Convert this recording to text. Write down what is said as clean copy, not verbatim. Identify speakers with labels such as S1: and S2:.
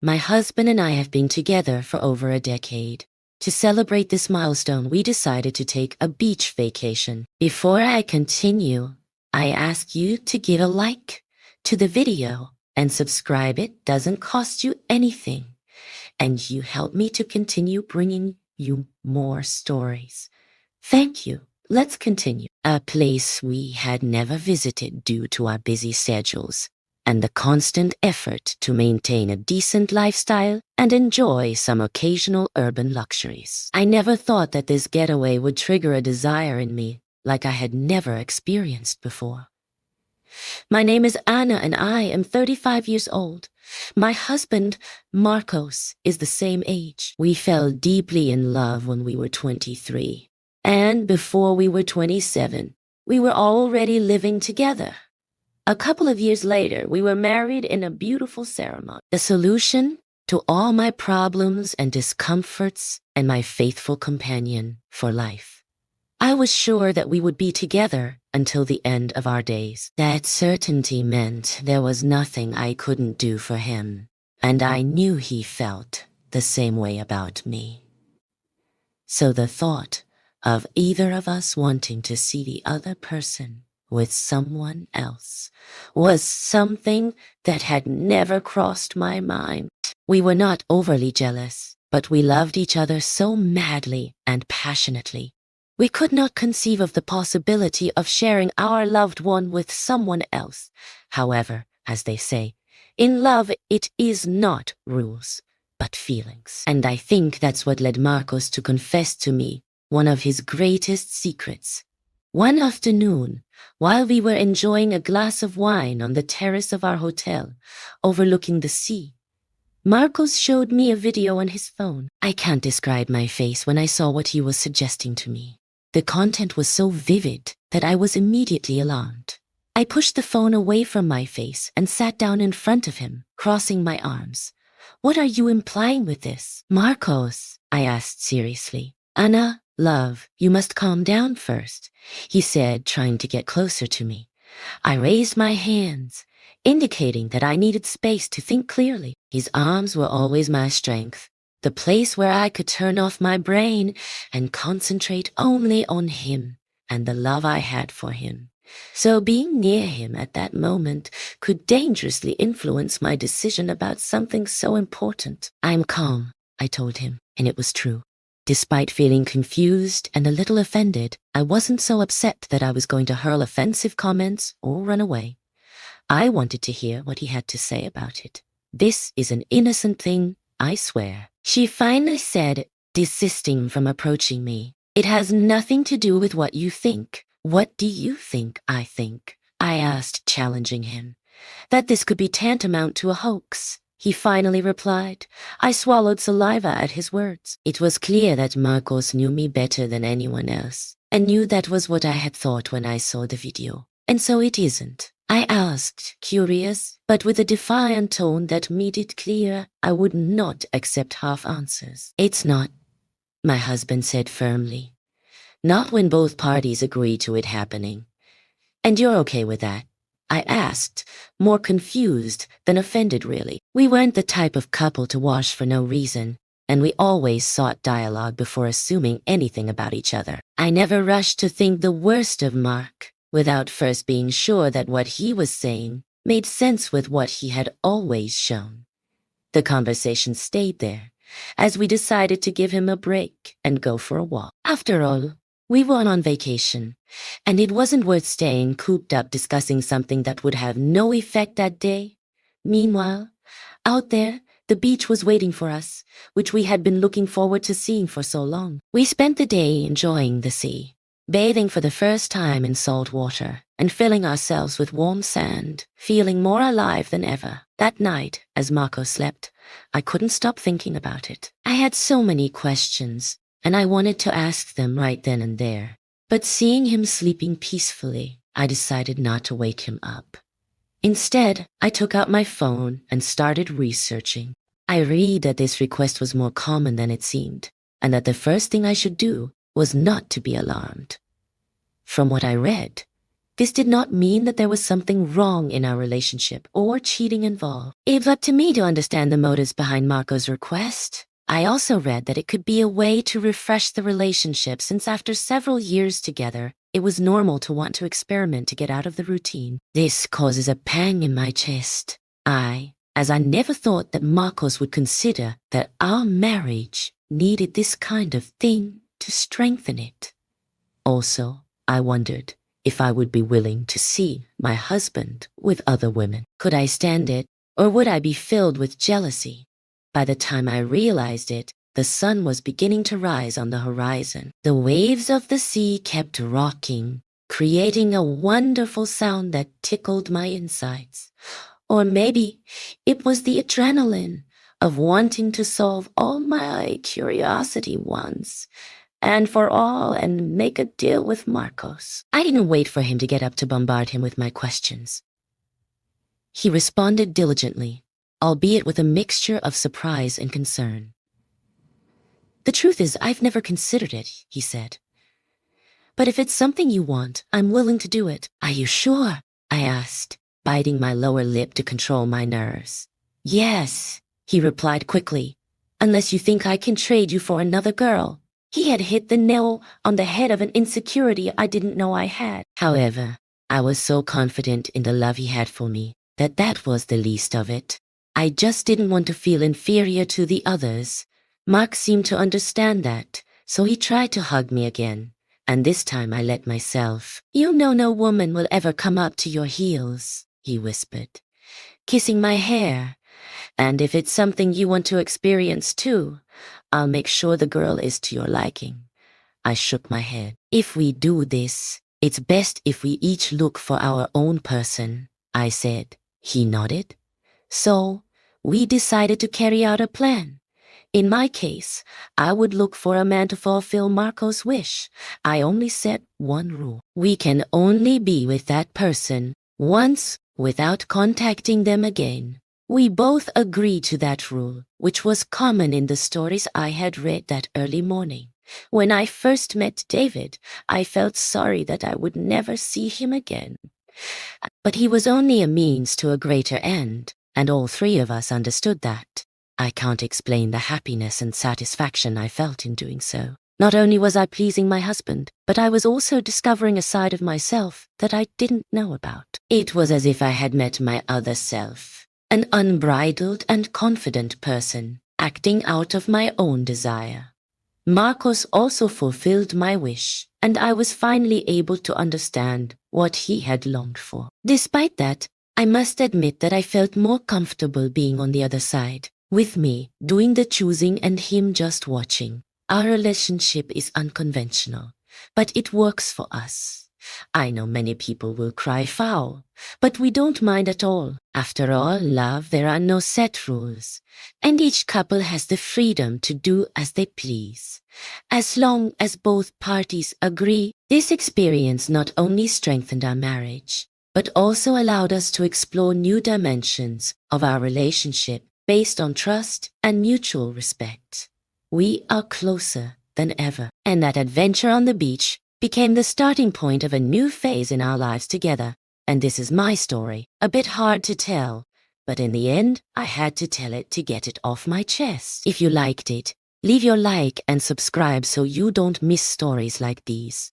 S1: My husband and I have been together for over a decade. To celebrate this milestone, we decided to take a beach vacation. Before I continue, I ask you to give a like to the video and subscribe. It doesn't cost you anything, and you help me to continue bringing you more stories. Thank you. Let's continue. A place we had never visited due to our busy schedules and the constant effort to maintain a decent lifestyle and enjoy some occasional urban luxuries. I never thought that this getaway would trigger a desire in me like I had never experienced before. My name is Anna and I am 35 years old. My husband, Marcos, is the same age. We fell deeply in love when we were 23. And before we were 27, we were already living together. A couple of years later, we were married in a beautiful ceremony. The solution to all my problems and discomforts, and my faithful companion for life. I was sure that we would be together until the end of our days. That certainty meant there was nothing I couldn't do for him, and I knew he felt the same way about me. So the thought of either of us wanting to see the other person with someone else was something that had never crossed my mind. We were not overly jealous, but we loved each other so madly and passionately. We could not conceive of the possibility of sharing our loved one with someone else. However, as they say, in love it is not rules, but feelings. And I think that's what led Marcos to confess to me one of his greatest secrets. One afternoon, while we were enjoying a glass of wine on the terrace of our hotel, overlooking the sea, Marcos showed me a video on his phone. I can't describe my face when I saw what he was suggesting to me. The content was so vivid that I was immediately alarmed. I pushed the phone away from my face and sat down in front of him, crossing my arms. "What are you implying with this?" "Marcos," I asked seriously. "Anna, love, you must calm down first," he said, trying to get closer to me. I raised my hands, indicating that I needed space to think clearly. His arms were always my strength, the place where I could turn off my brain and concentrate only on him and the love I had for him. So being near him at that moment could dangerously influence my decision about something so important. "I'm calm," I told him, and it was true. Despite feeling confused and a little offended, I wasn't so upset that I was going to hurl offensive comments or run away. I wanted to hear what he had to say about it. "This is an innocent thing, I swear," she finally said, desisting from approaching me. "It has nothing to do with what you think. What do you think I think?" I asked, challenging him. "That this could be tantamount to a hoax," he finally replied. I swallowed saliva at his words. It was clear that Marcos knew me better than anyone else, and knew that was what I had thought when I saw the video. "And so it isn't?" I asked, curious, but with a defiant tone that made it clear I would not accept half answers. "It's not," my husband said firmly. "Not when both parties agree to it happening. And you're okay with that?" I asked, more confused than offended really. We weren't the type of couple to wash for no reason, and we always sought dialogue before assuming anything about each other. I never rushed to think the worst of Mark, without first being sure that what he was saying made sense with what he had always shown. The conversation stayed there, as we decided to give him a break and go for a walk. After all, we were on vacation, and it wasn't worth staying cooped up discussing something that would have no effect that day. Meanwhile, out there, the beach was waiting for us, which we had been looking forward to seeing for so long. We spent the day enjoying the sea, bathing for the first time in salt water, and filling ourselves with warm sand, feeling more alive than ever. That night, as Marco slept, I couldn't stop thinking about it. I had so many questions, and I wanted to ask them right then and there. But seeing him sleeping peacefully, I decided not to wake him up. Instead, I took out my phone and started researching. I read that this request was more common than it seemed, and that the first thing I should do was not to be alarmed. From what I read, This did not mean that there was something wrong in our relationship or cheating involved. It was up to me to understand the motives behind Marco's request. I also read that it could be a way to refresh the relationship since after several years together, it was normal to want to experiment to get out of the routine. This causes a pang in my chest. As I never thought that Marcos would consider that our marriage needed this kind of thing to strengthen it. Also, I wondered if I would be willing to see my husband with other women. Could I stand it, or would I be filled with jealousy? By the time I realized it, the sun was beginning to rise on the horizon. The waves of the sea kept rocking, creating a wonderful sound that tickled my insides. Or maybe it was the adrenaline of wanting to solve all my curiosity once and for all and make a deal with Marcos. I didn't wait for him to get up to bombard him with my questions. He responded diligently, albeit with a mixture of surprise and concern. The truth is, I've never considered it, he said. But if it's something you want, I'm willing to do it. Are you sure? I asked, biting my lower lip to control my nerves. Yes, he replied quickly, unless you think I can trade you for another girl. He had hit the nail on the head of an insecurity I didn't know I had. However, I was so confident in the love he had for me that was the least of it. I just didn't want to feel inferior to the others. Mark seemed to understand that, so he tried to hug me again, and this time I let myself. You know no woman will ever come up to your heels, he whispered, kissing my hair. And if it's something you want to experience too, I'll make sure the girl is to your liking. I shook my head. If we do this, it's best if we each look for our own person, I said. He nodded. So, we decided to carry out a plan. In my case, I would look for a man to fulfill Marco's wish. I only set one rule. We can only be with that person once without contacting them again. We both agreed to that rule, which was common in the stories I had read that early morning. When I first met David, I felt sorry that I would never see him again. But he was only a means to a greater end, and all three of us understood that. I can't explain the happiness and satisfaction I felt in doing so. Not only was I pleasing my husband, but I was also discovering a side of myself that I didn't know about. It was as if I had met my other self, an unbridled and confident person, acting out of my own desire. Marcos also fulfilled my wish, and I was finally able to understand what he had longed for. Despite that, I must admit that I felt more comfortable being on the other side, with me doing the choosing and him just watching. Our relationship is unconventional, but it works for us. I know many people will cry foul, but we don't mind at all. After all, love, there are no set rules, and each couple has the freedom to do as they please. As long as both parties agree, this experience not only strengthened our marriage, but also allowed us to explore new dimensions of our relationship based on trust and mutual respect. We are closer than ever, and that adventure on the beach became the starting point of a new phase in our lives together. And this is my story, a bit hard to tell, but in the end, I had to tell it to get it off my chest. If you liked it, leave your like and subscribe so you don't miss stories like these.